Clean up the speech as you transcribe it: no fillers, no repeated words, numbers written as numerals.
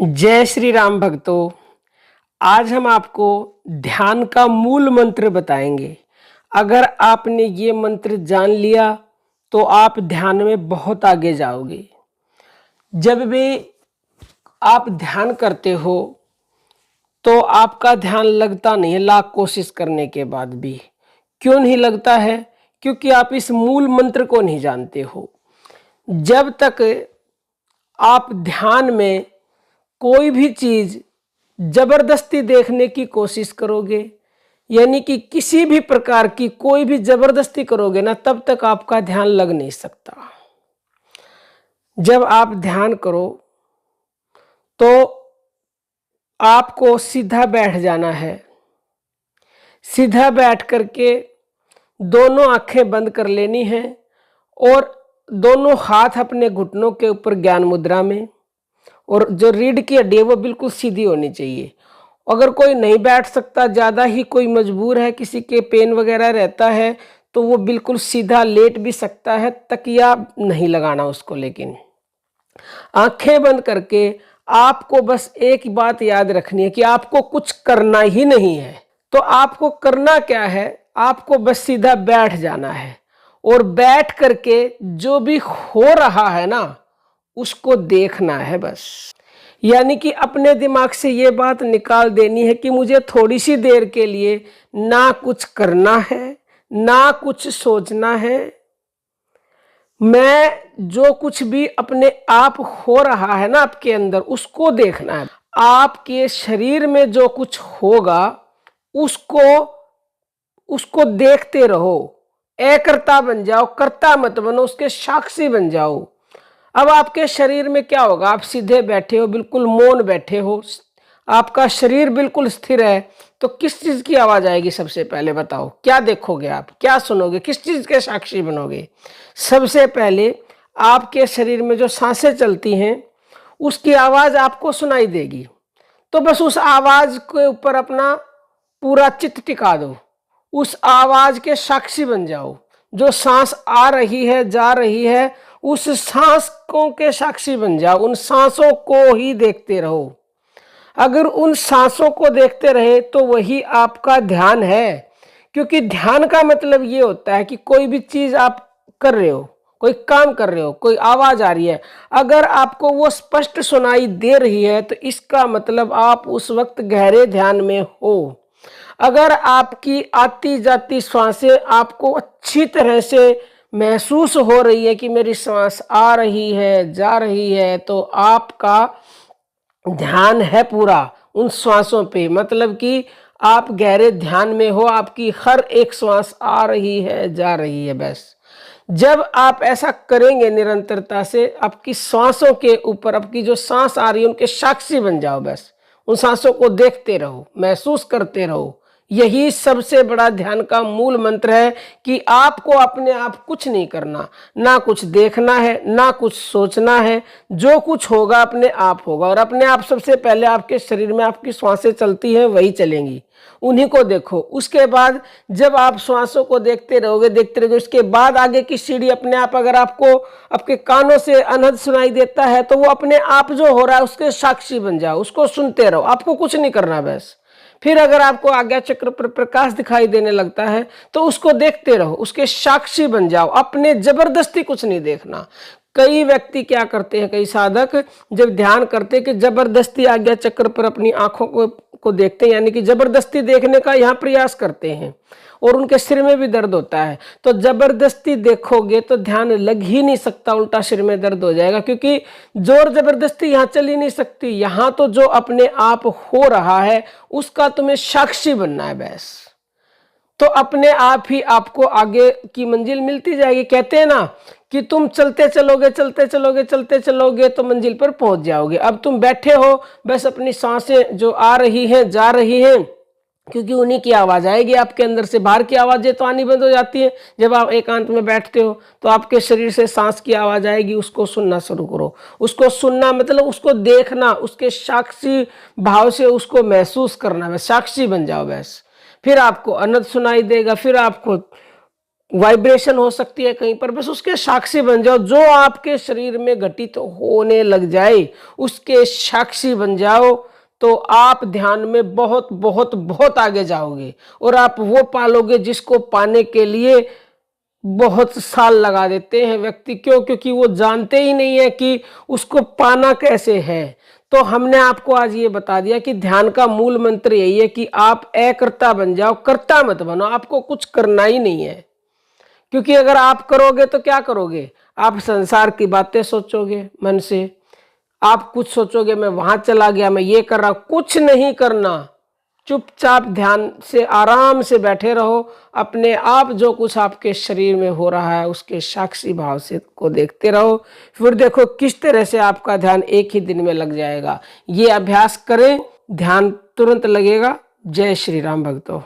जय श्री राम भक्तों। आज हम आपको ध्यान का मूल मंत्र बताएंगे। अगर आपने ये मंत्र जान लिया तो आप ध्यान में बहुत आगे जाओगे। जब भी आप ध्यान करते हो तो आपका ध्यान लगता नहीं है, लाख कोशिश करने के बाद भी। क्यों नहीं लगता है? क्योंकि आप इस मूल मंत्र को नहीं जानते हो। जब तक आप ध्यान में कोई भी चीज जबरदस्ती देखने की कोशिश करोगे, यानी कि किसी भी प्रकार की कोई भी जबरदस्ती करोगे ना, तब तक आपका ध्यान लग नहीं सकता। जब आप ध्यान करो तो आपको सीधा बैठ जाना है। सीधा बैठ करके दोनों आंखें बंद कर लेनी है और दोनों हाथ अपने घुटनों के ऊपर ज्ञान मुद्रा में, और जो रीढ़ की हड्डी है वो बिल्कुल सीधी होनी चाहिए। अगर कोई नहीं बैठ सकता, ज़्यादा ही कोई मजबूर है, किसी के पेन वगैरह रहता है, तो वो बिल्कुल सीधा लेट भी सकता है, तकिया नहीं लगाना उसको। लेकिन आंखें बंद करके आपको बस एक बात याद रखनी है कि आपको कुछ करना ही नहीं है। तो आपको करना क्या है? आपको बस सीधा बैठ जाना है और बैठ करके जो भी हो रहा है ना, उसको देखना है बस। यानी कि अपने दिमाग से ये बात निकाल देनी है कि मुझे थोड़ी सी देर के लिए ना कुछ करना है, ना कुछ सोचना है। मैं जो कुछ भी अपने आप हो रहा है ना आपके अंदर, उसको देखना है। आपके शरीर में जो कुछ होगा उसको देखते रहो। अकर्ता बन जाओ, कर्ता मत बनो, उसके साक्षी बन जाओ। अब आपके शरीर में क्या होगा? आप सीधे बैठे हो, बिल्कुल मौन बैठे हो, आपका शरीर बिल्कुल स्थिर है, तो किस चीज की आवाज आएगी? सबसे पहले बताओ, क्या देखोगे आप, क्या सुनोगे, किस चीज के साक्षी बनोगे? सबसे पहले आपके शरीर में जो सांसें चलती हैं उसकी आवाज आपको सुनाई देगी। तो बस उस आवाज के ऊपर अपना पूरा चित्त टिका दो, उस आवाज के साक्षी बन जाओ। जो सांस आ रही है, जा रही है, उस सांसों के साक्षी बन जाओ। उन सांसों को ही देखते रहो। अगर उन सांसों को देखते रहे तो वही आपका ध्यान है। क्योंकि ध्यान का मतलब ये होता है कि कोई भी चीज आप कर रहे हो, कोई काम कर रहे हो, कोई आवाज आ रही है, अगर आपको वो स्पष्ट सुनाई दे रही है तो इसका मतलब आप उस वक्त गहरे ध्यान में हो। अगर आपकी आती जाती सांसें आपको अच्छी तरह से महसूस हो रही है कि मेरी सांस आ रही है, जा रही है, तो आपका ध्यान है पूरा उन श्वासों पे। मतलब कि आप गहरे ध्यान में हो, आपकी हर एक श्वास आ रही है, जा रही है। बस जब आप ऐसा करेंगे निरंतरता से, आपकी सांसों के ऊपर, आपकी जो सांस आ रही है उनके साक्षी बन जाओ। बस उन सांसों को देखते रहो, महसूस करते रहो। यही सबसे बड़ा ध्यान का मूल मंत्र है कि आपको अपने आप कुछ नहीं करना, ना कुछ देखना है, ना कुछ सोचना है। जो कुछ होगा अपने आप होगा, और अपने आप सबसे पहले आपके शरीर में आपकी श्वासें चलती हैं, वही चलेंगी, उन्हीं को देखो। उसके बाद जब आप श्वासों को देखते रहोगे, उसके बाद आगे की सीढ़ी अपने आप, अगर आपको आपके कानों से अनहद सुनाई देता है तो वो अपने आप जो हो रहा है उसके साक्षी बन जाओ, उसको सुनते रहो, आपको कुछ नहीं करना बस। फिर अगर आपको आज्ञा चक्र पर प्रकाश दिखाई देने लगता है तो उसको देखते रहो, उसके साक्षी बन जाओ। अपने जबरदस्ती कुछ नहीं देखना। कई व्यक्ति क्या करते हैं, कई साधक जब ध्यान करते हैं कि जबरदस्ती आज्ञा चक्र पर अपनी आंखों को देखते हैं, यानी कि जबरदस्ती देखने का यहाँ प्रयास करते हैं, और उनके सिर में भी दर्द होता है। तो जबरदस्ती देखोगे तो ध्यान लग ही नहीं सकता, उल्टा सिर में दर्द हो जाएगा। क्योंकि जोर जबरदस्ती यहाँ चल ही नहीं सकती। यहाँ तो जो अपने आप हो रहा है उसका तुम्हें साक्षी बनना है बस। तो अपने आप ही आपको आगे की मंजिल मिलती जाएगी। कहते हैं ना कि तुम चलते चलोगे, चलते चलोगे, चलते चलोगे तो मंजिल पर पहुंच जाओगे। अब तुम बैठे हो, बस अपनी सांसें जो आ रही हैं, जा रही हैं, क्योंकि उन्हीं की आवाज आएगी आपके अंदर से। बाहर की आवाजें तो आनी बंद हो जाती है। जब आप एकांत में बैठते हो तो आपके शरीर से सांस की आवाज आएगी, उसको सुनना शुरू करो। उसको सुनना मतलब उसको देखना, उसके साक्षी भाव से उसको महसूस करना, बस साक्षी बन जाओ बस। फिर आपको अनंत सुनाई देगा, फिर आपको वाइब्रेशन हो सकती है कहीं पर, बस उसके साक्षी बन जाओ। जो आपके शरीर में घटित होने लग जाए उसके साक्षी बन जाओ, तो आप ध्यान में बहुत बहुत बहुत आगे जाओगे और आप वो पालोगे जिसको पाने के लिए बहुत साल लगा देते हैं व्यक्ति। क्यों? क्योंकि वो जानते ही नहीं है कि उसको पाना कैसे है। तो हमने आपको आज ये बता दिया कि ध्यान का मूल मंत्र यही है कि आप अकर्ता बन जाओ, कर्ता मत बनो। आपको कुछ करना ही नहीं है, क्योंकि अगर आप करोगे तो क्या करोगे? आप संसार की बातें सोचोगे मन से, आप कुछ सोचोगे मैं वहां चला गया, मैं ये कर रहा हूं। कुछ नहीं करना, चुपचाप ध्यान से आराम से बैठे रहो। अपने आप जो कुछ आपके शरीर में हो रहा है उसके साक्षी भाव से को देखते रहो। फिर देखो किस तरह से आपका ध्यान एक ही दिन में लग जाएगा। ये अभ्यास करें, ध्यान तुरंत लगेगा। जय श्री राम भक्तों।